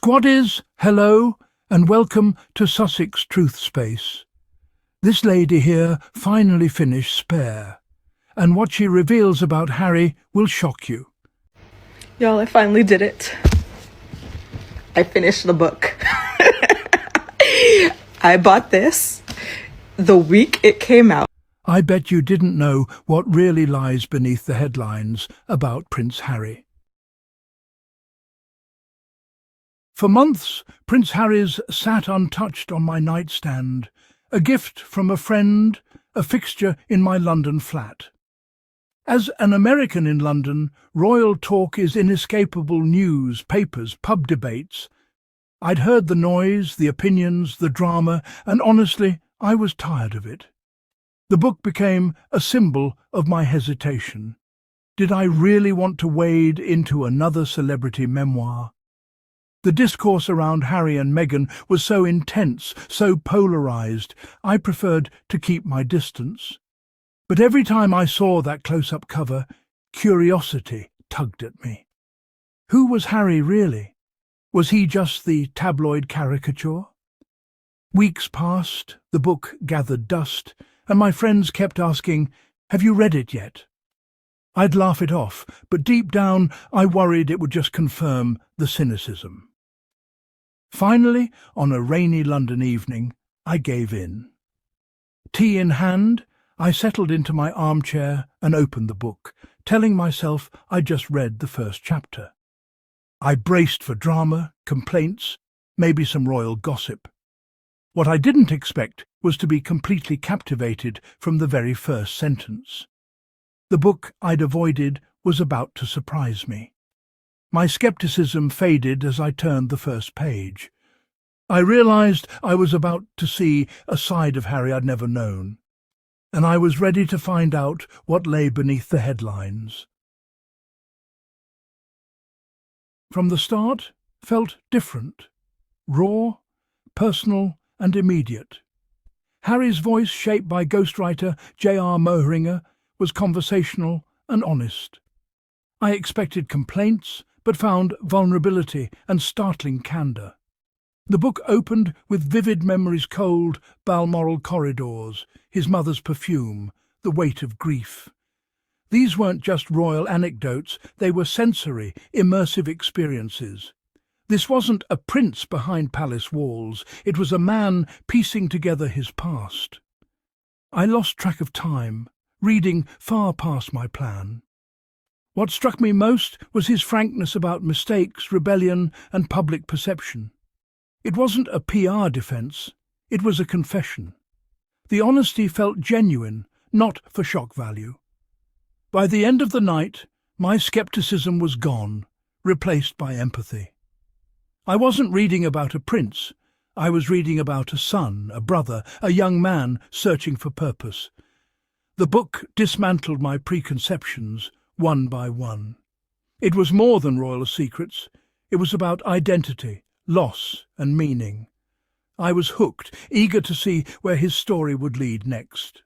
Squaddies, hello, and welcome to Sussex Truth Space. This lady here finally finished Spare, and what she reveals about Harry will shock you. Y'all, I finally did it. I finished the book. I bought this the week it came out. I bet you didn't know what really lies beneath the headlines about Prince Harry. For months, Prince Harry's sat untouched on my nightstand, a gift from a friend, a fixture in my London flat. As an American in London, royal talk is inescapable news, papers, pub debates. I'd heard the noise, the opinions, the drama, and honestly, I was tired of it. The book became a symbol of my hesitation. Did I really want to wade into another celebrity memoir? The discourse around Harry and Meghan was so intense, so polarised, I preferred to keep my distance. But every time I saw that close-up cover, curiosity tugged at me. Who was Harry really? Was he just the tabloid caricature? Weeks passed, the book gathered dust, and my friends kept asking, "Have you read it yet?" I'd laugh it off, but deep down I worried it would just confirm the cynicism. Finally, on a rainy London evening, I gave in. Tea in hand, I settled into my armchair and opened the book, telling myself I'd just read the first chapter. I braced for drama, complaints, maybe some royal gossip. What I didn't expect was to be completely captivated from the very first sentence. The book I'd avoided was about to surprise me. My skepticism faded as I turned the first page. I realized I was about to see a side of Harry I'd never known, and I was ready to find out what lay beneath the headlines. From the start, felt different, raw, personal and immediate. Harry's voice, shaped by ghostwriter J.R. Mohringer, was conversational and honest. I expected complaints, but found vulnerability and startling candour. The book opened with vivid memories, cold Balmoral corridors, his mother's perfume, the weight of grief. These weren't just royal anecdotes, they were sensory, immersive experiences. This wasn't a prince behind palace walls, it was a man piecing together his past. I lost track of time, reading far past my plan. What struck me most was his frankness about mistakes, rebellion, and public perception. It wasn't a PR defence, it was a confession. The honesty felt genuine, not for shock value. By the end of the night, my scepticism was gone, replaced by empathy. I wasn't reading about a prince, I was reading about a son, a brother, a young man searching for purpose. The book dismantled my preconceptions, one by one. It was more than royal secrets. It was about identity, loss and meaning. I was hooked, eager to see where his story would lead next.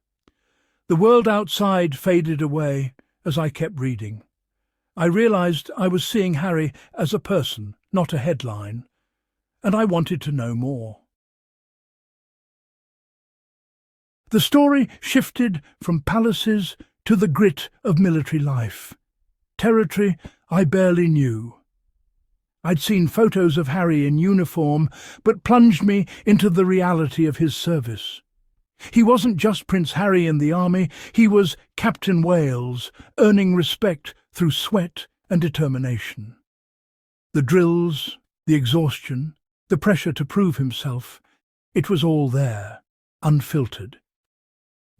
The world outside faded away as I kept reading. I realized I was seeing Harry as a person, not a headline, and I wanted to know more. The story shifted from palaces to the grit of military life, territory I barely knew. I'd seen photos of Harry in uniform, but plunged me into the reality of his service. He wasn't just Prince Harry in the army, he was Captain Wales, earning respect through sweat and determination. The drills, the exhaustion, the pressure to prove himself, it was all there, unfiltered.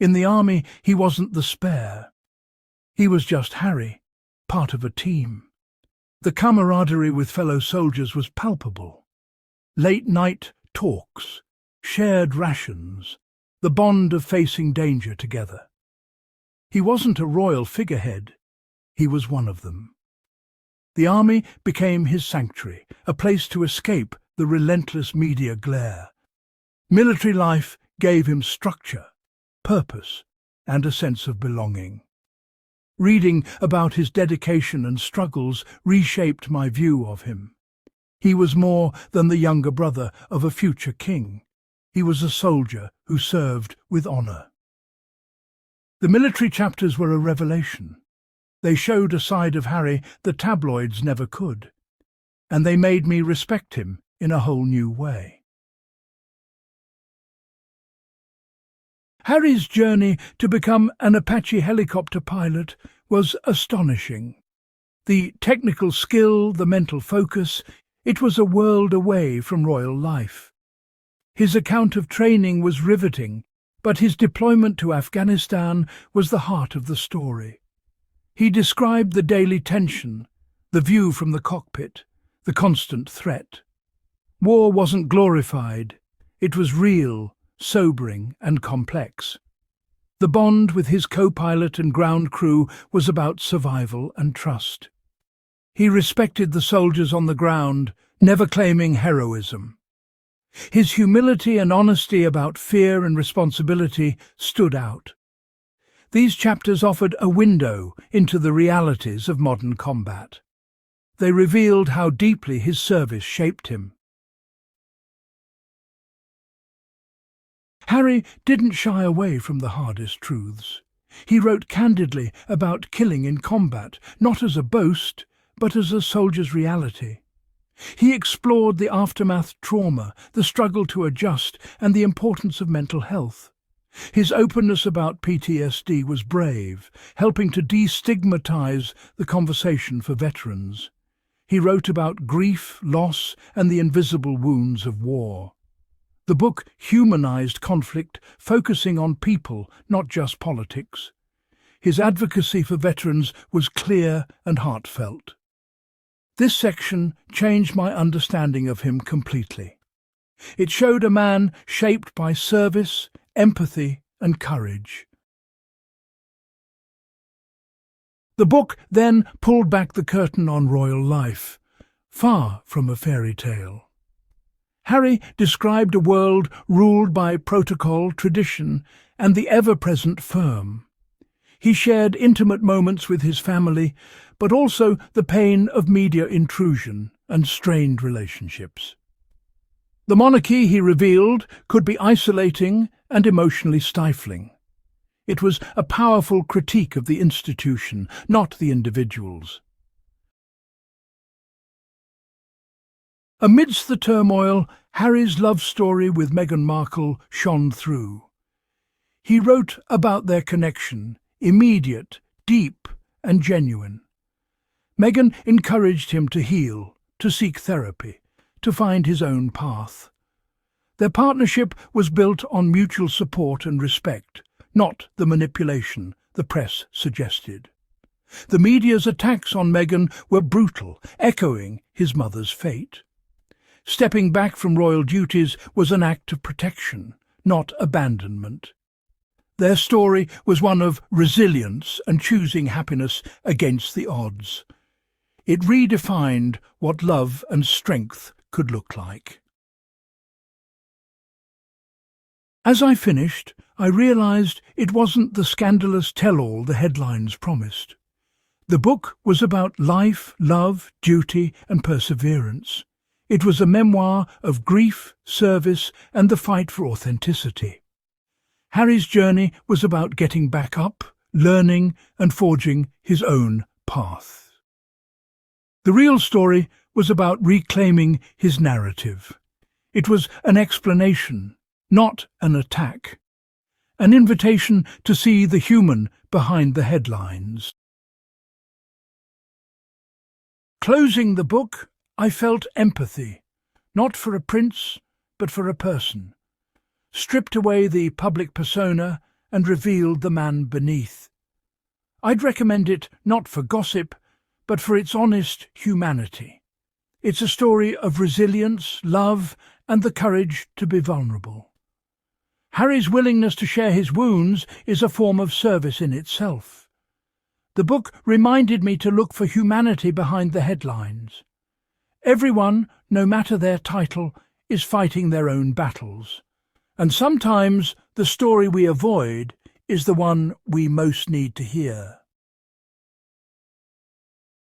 In the army, he wasn't the spare. He was just Harry, part of a team. The camaraderie with fellow soldiers was palpable. Late-night talks, shared rations, the bond of facing danger together. He wasn't a royal figurehead, he was one of them. The army became his sanctuary, a place to escape the relentless media glare. Military life gave him structure, purpose, and a sense of belonging. Reading about his dedication and struggles reshaped my view of him. He was more than the younger brother of a future king. He was a soldier who served with honour. The military chapters were a revelation. They showed a side of Harry the tabloids never could, and they made me respect him in a whole new way. Harry's journey to become an Apache helicopter pilot was astonishing. The technical skill, the mental focus, it was a world away from royal life. His account of training was riveting, but his deployment to Afghanistan was the heart of the story. He described the daily tension, the view from the cockpit, the constant threat. War wasn't glorified. It was real, sobering and complex. The bond with his co-pilot and ground crew was about survival and trust. He respected the soldiers on the ground, never claiming heroism. His humility and honesty about fear and responsibility stood out. These chapters offered a window into the realities of modern combat. They revealed how deeply his service shaped him. Harry didn't shy away from the hardest truths. He wrote candidly about killing in combat, not as a boast, but as a soldier's reality. He explored the aftermath trauma, the struggle to adjust, and the importance of mental health. His openness about PTSD was brave, helping to destigmatize the conversation for veterans. He wrote about grief, loss, and the invisible wounds of war. The book humanized conflict, focusing on people, not just politics. His advocacy for veterans was clear and heartfelt. This section changed my understanding of him completely. It showed a man shaped by service, empathy, and courage. The book then pulled back the curtain on royal life, far from a fairy tale. Harry described a world ruled by protocol, tradition, and the ever-present firm. He shared intimate moments with his family, but also the pain of media intrusion and strained relationships. The monarchy, he revealed, could be isolating and emotionally stifling. It was a powerful critique of the institution, not the individuals. Amidst the turmoil, Harry's love story with Meghan Markle shone through. He wrote about their connection, immediate, deep, and genuine. Meghan encouraged him to heal, to seek therapy, to find his own path. Their partnership was built on mutual support and respect, not the manipulation the press suggested. The media's attacks on Meghan were brutal, echoing his mother's fate. Stepping back from royal duties was an act of protection, not abandonment. Their story was one of resilience and choosing happiness against the odds. It redefined what love and strength could look like. As I finished, I realized it wasn't the scandalous tell-all the headlines promised. The book was about life, love, duty, and perseverance. It was a memoir of grief, service, and the fight for authenticity. Harry's journey was about getting back up, learning, and forging his own path. The real story was about reclaiming his narrative. It was an explanation, not an attack. An invitation to see the human behind the headlines. Closing the book, I felt empathy, not for a prince, but for a person. Stripped away the public persona and revealed the man beneath. I'd recommend it not for gossip, but for its honest humanity. It's a story of resilience, love, and the courage to be vulnerable. Harry's willingness to share his wounds is a form of service in itself. The book reminded me to look for humanity behind the headlines. Everyone, no matter their title, is fighting their own battles. And sometimes the story we avoid is the one we most need to hear.